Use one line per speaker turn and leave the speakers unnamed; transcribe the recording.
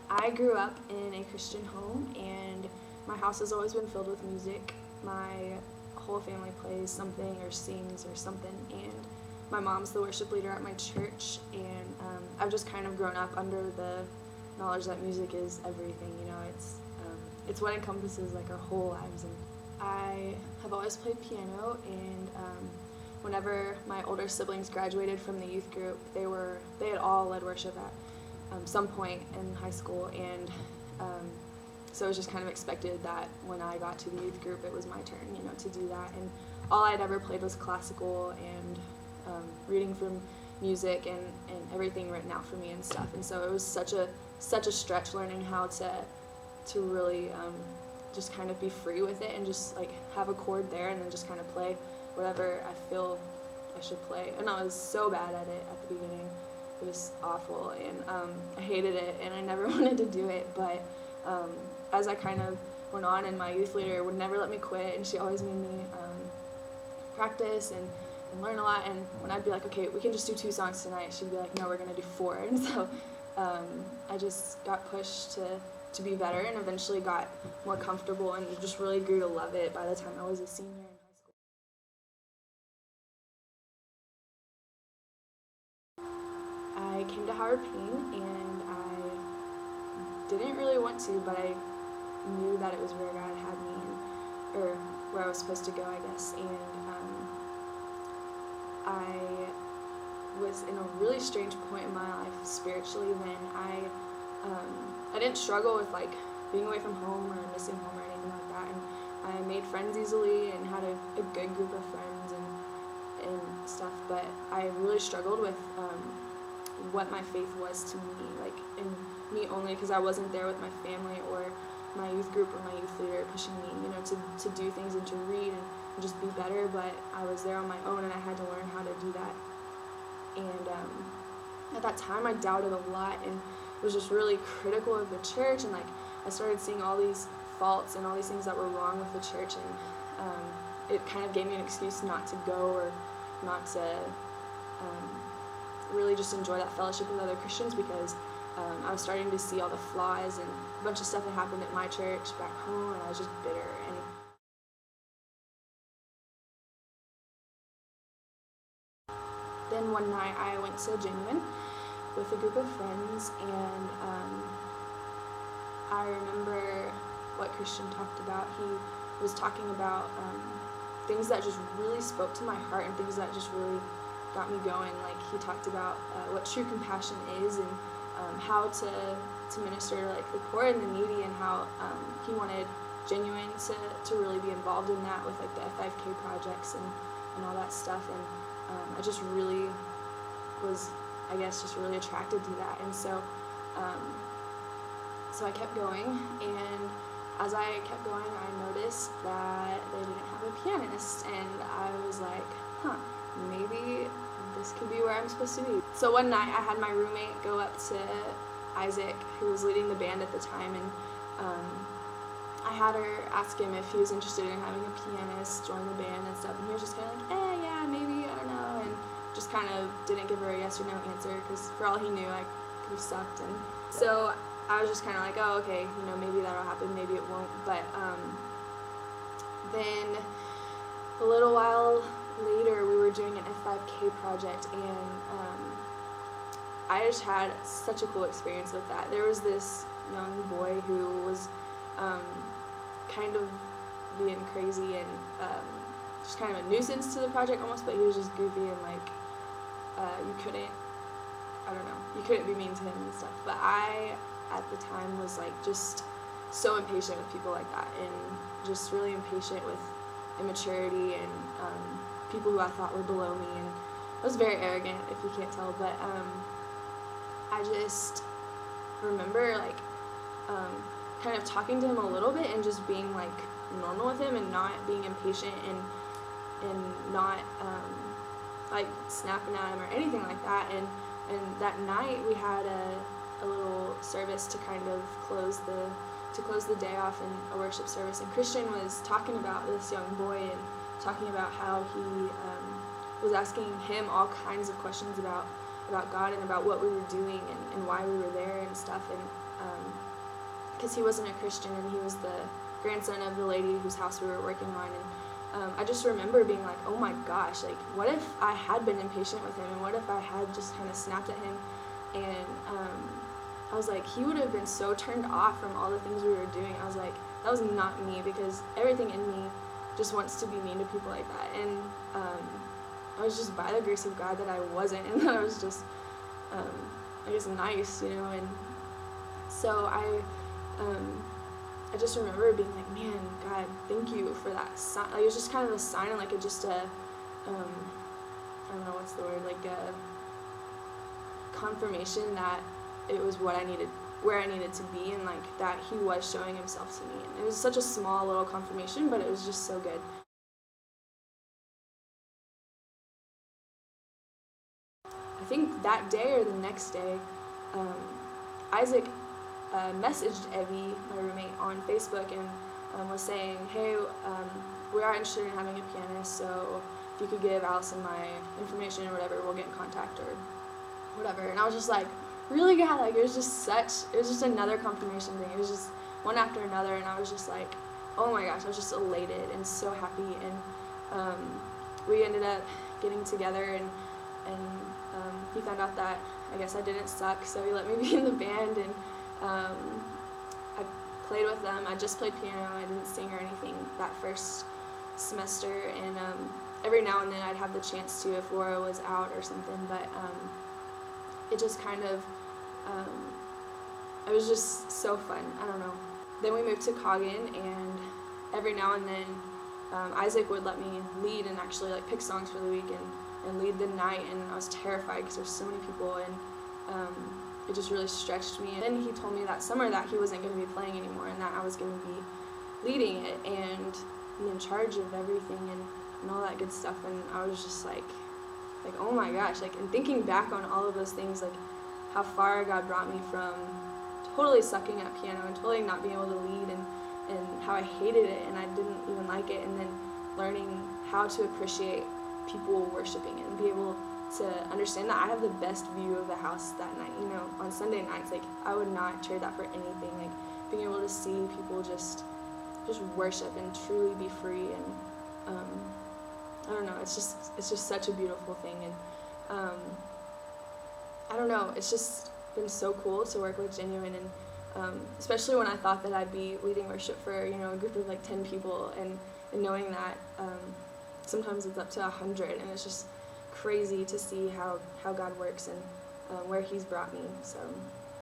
I grew up in a Christian home, and my house has always been filled with music. My whole family plays something or sings or something, and my mom's the worship leader at my church, and I've just kind of grown up under the knowledge that music is everything. You know, it's what encompasses like our whole lives. And I have always played piano, and whenever my older siblings graduated from the youth group, they had all led worship at some point in high school, and so it was just kind of expected that when I got to the youth group, it was my turn, you know, to do that. And all I'd ever played was classical and reading from music and everything written out for me and stuff. And so it was such a stretch learning how to really just kind of be free with it and just like have a chord there and then just kind of play whatever I feel I should play. And I was so bad at it at the beginning. It was awful, and I hated it, and I never wanted to do it. But as I kind of went on, and my youth leader would never let me quit, and she always made me practice and learn a lot. And when I'd be like, okay, we can just do 2 songs tonight, she'd be like, no, we're going to do 4. And so I just got pushed to be better, and eventually got more comfortable and just really grew to love it by the time I was a senior in high school. I came to Howard Payne, and I didn't really want to, but I knew that it was where God had me, or where I was supposed to go, I guess. And I was in a really strange point in my life spiritually when I didn't struggle with like being away from home or missing home or anything like that, and I made friends easily and had a good group of friends and stuff, but I really struggled with what my faith was to me, like in me only, because I wasn't there with my family or my youth group or my youth leader pushing me, you know, to do things and to read and just be better. But I was there on my own, and I had to learn how to do that. And at that time I doubted a lot and was just really critical of the church, and like I started seeing all these faults and all these things that were wrong with the church, and it kind of gave me an excuse not to go or not to really just enjoy that fellowship with other Christians, because I was starting to see all the flaws and a bunch of stuff that happened at my church back home, and I was just bitter. And then one night I went to Genuine with a group of friends, and I remember what Christian talked about. He was talking about things that just really spoke to my heart and things that just really got me going. Like he talked about what true compassion is, and how to minister to like the poor and the needy, and how he wanted Genuine to really be involved in that with like the F5K projects and all that stuff. And I just really was, I guess, just really attracted to that. And so I kept going, and as I kept going, I noticed that they didn't have a pianist, and I was like, maybe this could be where I'm supposed to be. So one night I had my roommate go up to Isaac, who was leading the band at the time, and I had her ask him if he was interested in having a pianist join the band and stuff, and he was just kind of like, yeah, maybe, I don't know, and just kind of didn't give her a yes or no answer, because for all he knew, I could have sucked. And so I was just kind of like, oh, okay, you know, maybe that'll happen, maybe it won't. But then a little while later, we were doing an F5K project, and I just had such a cool experience with that. There was this young boy who was kind of being crazy and just kind of a nuisance to the project almost, but he was just goofy, and like you couldn't be mean to him and stuff. But I, at the time, was like just so impatient with people like that, and just really impatient with immaturity and people who I thought were below me, and I was very arrogant, if you can't tell. But I just remember like kind of talking to him a little bit and just being like normal with him and not being impatient and not like snapping at him or anything like that. And that night we had a little service to kind of close the day off in a worship service, and Christian was talking about this young boy and talking about how he was asking him all kinds of questions about God and about what we were doing and why we were there and stuff. And because he wasn't a Christian, and he was the grandson of the lady whose house we were working on. And I just remember being like, oh my gosh, like, what if I had been impatient with him, and what if I had just kind of snapped at him? And I was like, he would have been so turned off from all the things we were doing. I was like, that was not me, because everything in me just wants to be mean to people like that. And I was just, by the grace of God, that I wasn't, and that I was just, I guess, nice, you know. And so I just remember being like, man, God, thank you for that sign. Like, it was just kind of a sign, and like I don't know what's the word, like a confirmation that it was what I needed, where I needed to be, and like that he was showing himself to me. And it was such a small little confirmation, but it was just so good. I think that day or the next day, Isaac messaged Evie, my roommate, on Facebook, and was saying, hey, we are interested in having a pianist, so if you could give Allison my information or whatever, we'll get in contact or whatever. And I was just like, really, God? Like, it was just another confirmation thing. It was just one after another, and I was just like, oh my gosh, I was just elated and so happy. And we ended up getting together, and he found out that I guess I didn't suck, so he let me be in the band, and I played with them. I just played piano. I didn't sing or anything that first semester, and every now and then I'd have the chance to if Laura was out or something, but it just kind of, it was just so fun. I don't know. Then we moved to Coggin, and every now and then Isaac would let me lead and actually like pick songs for the week and lead the night, and I was terrified because there's so many people, and it just really stretched me. And then he told me that summer that he wasn't going to be playing anymore, and that I was going to be leading it and be in charge of everything and all that good stuff. And I was just like, oh my gosh, like, and thinking back on all of those things, like how far God brought me from totally sucking at piano and totally not being able to lead, and how I hated it and I didn't even like it, and then learning how to appreciate people worshiping and be able to understand that I have the best view of the house that night. You know, on Sunday nights, like, I would not trade that for anything. Like, being able to see people just worship and truly be free, and I don't know, it's just such a beautiful thing. And I don't know, it's just been so cool to work with Genuine, and especially when I thought that I'd be leading worship for, you know, a group of like 10 people, and knowing that sometimes it's up to 100, and it's just crazy to see how God works and where He's brought me. So